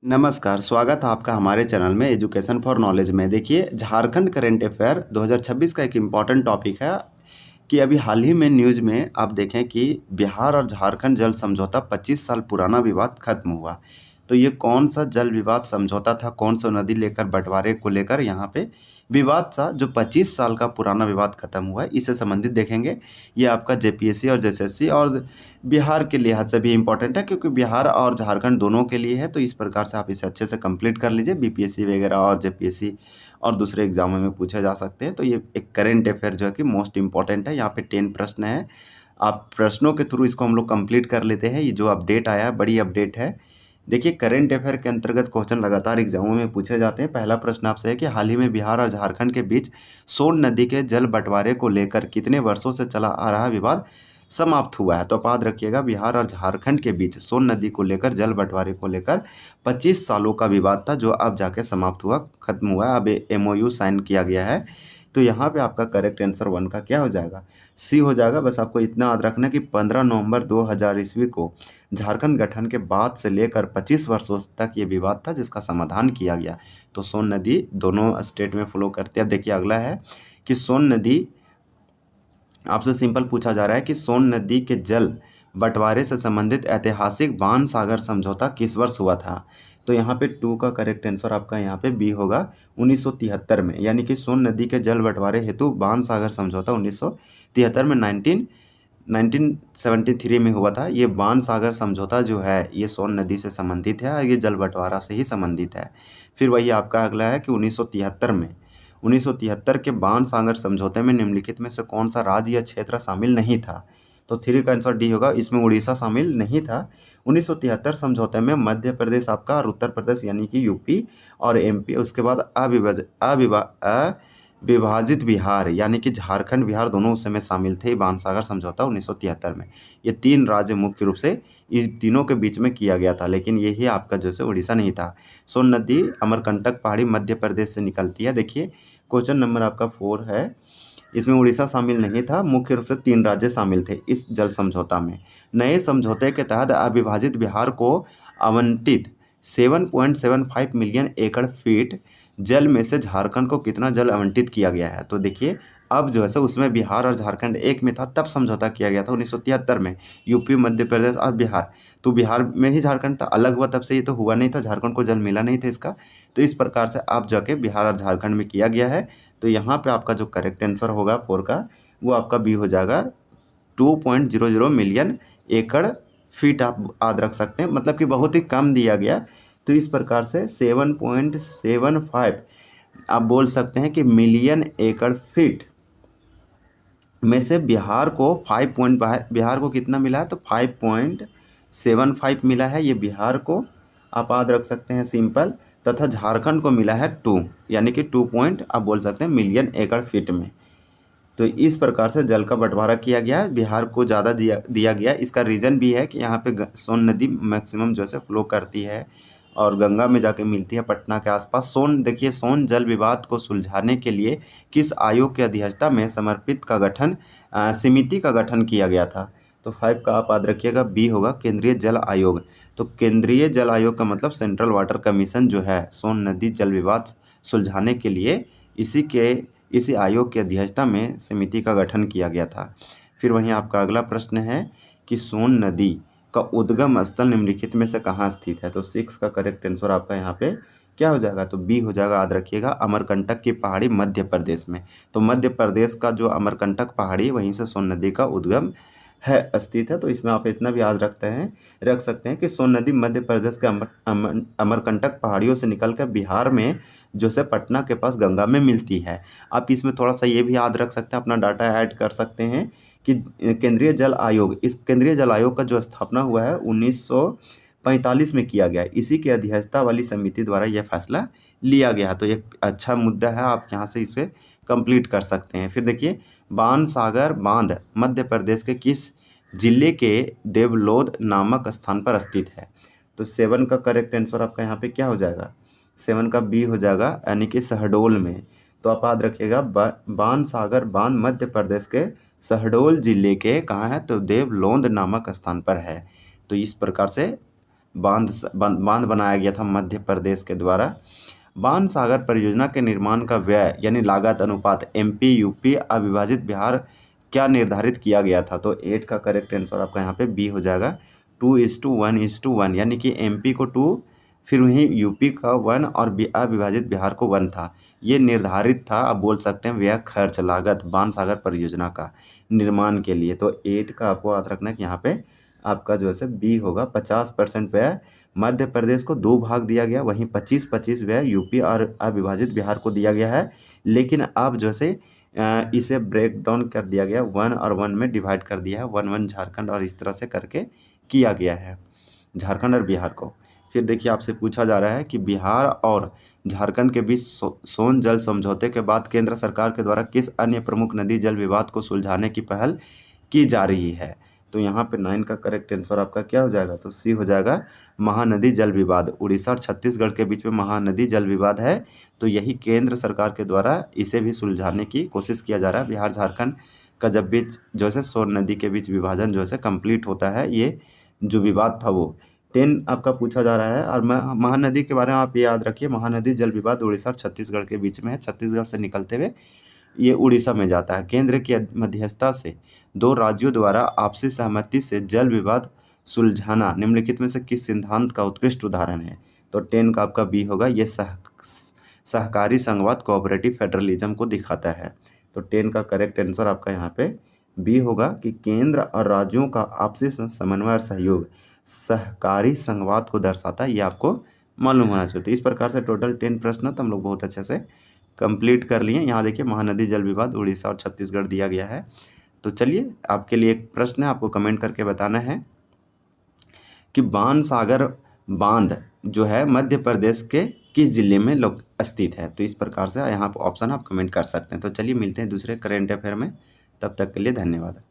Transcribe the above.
नमस्कार, स्वागत है आपका हमारे चैनल में एजुकेशन फॉर नॉलेज में। देखिए, झारखंड करंट अफेयर 2026 का एक इम्पॉर्टेंट टॉपिक है कि अभी हाल ही में न्यूज़ में आप देखें कि बिहार और झारखंड जल समझौता 25 साल पुराना विवाद खत्म हुआ। तो ये कौन सा जल विवाद समझौता था, कौन सा नदी लेकर बंटवारे को लेकर यहाँ पे विवाद था जो 25 साल का पुराना विवाद खत्म हुआ है, इससे संबंधित देखेंगे। ये आपका जेपीएससी और जेएसएससी और बिहार के लिहाज से भी इम्पोर्टेंट है, क्योंकि बिहार और झारखंड दोनों के लिए है। तो इस प्रकार से आप इसे अच्छे से कंप्लीट कर लीजिए। बीपीएससी वगैरह और जेपीएससी और दूसरे एग्जामों में पूछे जा सकते हैं। तो ये एक करेंट अफेयर जो है कि मोस्ट इंपॉर्टेंट है। यहाँ पे 10 प्रश्न है, आप प्रश्नों के थ्रू इसको हम लोग कंप्लीट कर लेते हैं। ये जो अपडेट आया है बड़ी अपडेट है। देखिए, करंट अफेयर के अंतर्गत क्वेश्चन लगातार एग्जामों में पूछे जाते हैं। पहला प्रश्न आपसे है कि हाल ही में बिहार और झारखंड के बीच सोन नदी के जल बंटवारे को लेकर कितने वर्षों से चला आ रहा विवाद समाप्त हुआ है। तो आप याद रखिएगा, बिहार और झारखंड के बीच सोन नदी को लेकर जल बंटवारे को लेकर 25 सालों का विवाद था, जो अब जाके समाप्त हुआ, खत्म हुआ है। अब एमओयू साइन किया गया है। तो यहाँ पे आपका करेक्ट आंसर 1 का क्या हो जाएगा? सी हो जाएगा। बस आपको इतना याद रखना कि 15 नवंबर 2000 ईस्वी को झारखंड गठन के बाद से लेकर 25 वर्षों तक ये विवाद था, जिसका समाधान किया गया। तो सोन नदी दोनों स्टेट में फ्लो करती है। अब देखिए, अगला है कि सोन नदी, आपसे सिंपल पूछा जा रहा है कि सोन नदी के जल बंटवारे से संबंधित ऐतिहासिक बाण सागर समझौता किस वर्ष हुआ था? तो यहाँ पे 2 का करेक्ट आंसर आपका यहाँ पे बी होगा, 1973 में। यानी कि सोन नदी के जल बंटवारे हेतु बाण सागर समझौता 1973 में 1973 में हुआ था। ये बाण सागर समझौता जो है ये सोन नदी से संबंधित है, ये जल बंटवारा से ही संबंधित है। फिर वही आपका अगला है कि 1973 के बाण सागर समझौते में निम्नलिखित में से कौन सा राज्य या क्षेत्र शामिल नहीं था? तो 3 का आंसर डी होगा, इसमें उड़ीसा शामिल नहीं था। 1973 समझौते में मध्य प्रदेश आपका और उत्तर प्रदेश यानी कि यूपी और एमपी, उसके बाद अविभाजित बिहार यानी कि झारखंड बिहार दोनों उस समय शामिल थे बाण सागर समझौता 1973 में। ये 3 राज्य मुख्य रूप से इस तीनों के बीच में किया गया था, लेकिन यही आपका जैसे उड़ीसा नहीं था। सोन नदी अमरकंटक पहाड़ी मध्य प्रदेश से निकलती है। देखिए, क्वेश्चन नंबर आपका 4 है, इसमें उड़ीसा शामिल नहीं था। मुख्य रूप से 3 राज्य शामिल थे इस जल समझौता में। नए समझौते के तहत अविभाजित बिहार को आवंटित 7.75 मिलियन एकड़ फीट जल में से झारखंड को कितना जल आवंटित किया गया है? तो देखिए, अब जो है सो उसमें बिहार और झारखंड एक में था, तब समझौता किया गया था 1973 में। यूपी, मध्य प्रदेश और बिहार, तो बिहार में ही झारखंड था, अलग हुआ तब से, ये तो हुआ नहीं था, झारखंड को जल मिला नहीं था इसका। तो इस प्रकार से आप जाके बिहार और झारखंड में किया गया है। तो यहाँ पे आपका जो करेक्ट आंसर होगा 4 का, वो आपका बी हो जाएगा, 2.00 मिलियन एकड़ फीट आप याद रख सकते हैं, मतलब कि बहुत ही कम दिया गया। तो इस प्रकार से 7.75 आप बोल सकते हैं कि मिलियन एकड़ फीट में से बिहार को बिहार को कितना मिला है? तो 5.75 मिला है ये बिहार को, आप याद रख सकते हैं सिंपल। तथा झारखंड को मिला है 2, यानी कि 2 पॉइंट आप बोल सकते हैं मिलियन एकड़ फीट में। तो इस प्रकार से जल का बंटवारा किया गया है, बिहार को ज़्यादा दिया गया। इसका रीज़न भी है कि यहाँ पे सोन नदी मैक्सिमम जो है फ्लो करती है और गंगा में जाके मिलती है पटना के आसपास। सोन, देखिए, सोन जल विवाद को सुलझाने के लिए किस आयोग की अध्यक्षता में समर्पित का गठन समिति का गठन किया गया था? तो 5 का आप याद रखिएगा, बी होगा, केंद्रीय जल आयोग। तो केंद्रीय जल आयोग का मतलब सेंट्रल वाटर कमीशन जो है, सोन नदी जल विवाद सुलझाने के लिए इसी आयोग की अध्यक्षता में समिति का गठन किया गया था। फिर वहीं आपका अगला प्रश्न है कि सोन नदी का उद्गम स्थल निम्नलिखित में से कहाँ स्थित है? तो 6 का करेक्ट आंसर आपका यहाँ पे क्या हो जाएगा? तो बी हो जाएगा, याद रखिएगा, अमरकंटक की पहाड़ी मध्य प्रदेश में। तो मध्य प्रदेश का जो अमरकंटक पहाड़ी, वहीं से सोन नदी का उद्गम है, स्थित है। तो इसमें आप इतना भी याद रख सकते हैं कि सोन नदी मध्य प्रदेश के अमरकंटक पहाड़ियों से निकलकर बिहार में जो से पटना के पास गंगा में मिलती है। आप इसमें थोड़ा सा ये भी याद रख सकते हैं, अपना डाटा ऐड कर सकते हैं कि केंद्रीय जल आयोग, इस केंद्रीय जल आयोग का जो स्थापना हुआ है 1945 में किया गया। इसी की अध्यक्षता वाली समिति द्वारा यह फैसला लिया गया। तो एक अच्छा मुद्दा है, आप यहाँ से इसे कंप्लीट कर सकते हैं। फिर देखिए, बाण सागर बांध मध्य प्रदेश के किस जिले के देवलोध नामक स्थान पर स्थित है? तो 7 का करेक्ट आंसर आपका यहाँ पे क्या हो जाएगा? 7 का बी हो जाएगा, यानी कि शहडोल में। तो आप याद रखिएगा, बाण सागर बांध मध्य प्रदेश के शहडोल जिले के कहाँ है? तो देवलोंद नामक स्थान पर है। तो इस प्रकार से बांध बनाया गया था मध्य प्रदेश के द्वारा। बाण सागर परियोजना के निर्माण का व्यय यानी लागत अनुपात एमपी यूपी अविभाजित बिहार क्या निर्धारित किया गया था? तो 8 का करेक्ट आंसर आपका यहाँ पे बी हो जाएगा, 2:1:1, यानी कि एमपी को 2, फिर वहीं यूपी का 1 और अविभाजित बिहार को 1 था। ये निर्धारित था, आप बोल सकते हैं व्यय खर्च लागत बाण सागर परियोजना का निर्माण के लिए। तो 8 का आपको याद रखना है कि यहाँ पे आपका जो है बी होगा। 50% व्यय मध्य प्रदेश को 2 भाग दिया गया, वहीं 25-25 व्यय यूपी और अविभाजित बिहार को दिया गया है। लेकिन अब जो है इसे ब्रेक डाउन कर दिया गया, 1 और 1 में डिवाइड कर दिया है, 1 झारखंड और इस तरह से करके किया गया है झारखंड और बिहार को। फिर देखिए आपसे पूछा जा रहा है कि बिहार और झारखंड के बीच सोन जल समझौते के बाद केंद्र सरकार के द्वारा किस अन्य प्रमुख नदी जल विवाद को सुलझाने की पहल की जा रही है? तो यहाँ पे 9 का करेक्ट आंसर आपका क्या हो जाएगा? तो सी हो जाएगा, महानदी जल विवाद। उड़ीसा और छत्तीसगढ़ के बीच में महानदी जल विवाद है, तो यही केंद्र सरकार के द्वारा इसे भी सुलझाने की कोशिश किया जा रहा है। बिहार झारखंड का जब भी जो है सोन नदी के बीच विभाजन जो है कंप्लीट होता है, ये जो विवाद था वो 10 आपका पूछा जा रहा है। और महानदी के बारे में आप याद रखिए, महानदी जल विवाद उड़ीसा और छत्तीसगढ़ के बीच में है। छत्तीसगढ़ से निकलते हुए ये उड़ीसा में जाता है। केंद्र की मध्यस्थता से 2 राज्यों द्वारा आपसी सहमति से जल विवाद सुलझाना निम्नलिखित में से किस सिद्धांत का उत्कृष्ट उदाहरण है? तो 10 का आपका बी होगा, ये सहकारी संघवाद कोऑपरेटिव फेडरलिज्म को दिखाता है। तो 10 का करेक्ट आंसर आपका यहाँ पे बी होगा कि केंद्र और राज्यों का आपसी समन्वय और सहयोग सहकारी संघवाद को दर्शाता है, ये आपको मालूम होना चाहिए। तो इस प्रकार से टोटल 10 प्रश्न तो हम लोग बहुत अच्छे से कंप्लीट कर लिए। यहाँ देखिए महानदी जल विवाद उड़ीसा और छत्तीसगढ़ दिया गया है। तो चलिए आपके लिए एक प्रश्न है, आपको कमेंट करके बताना है कि बाण सागर बांध जो है मध्य प्रदेश के किस जिले में स्थित है? तो इस प्रकार से यहाँ पर ऑप्शन आप कमेंट कर सकते हैं। तो चलिए मिलते हैं दूसरे करेंट अफेयर में, तब तक के लिए धन्यवाद।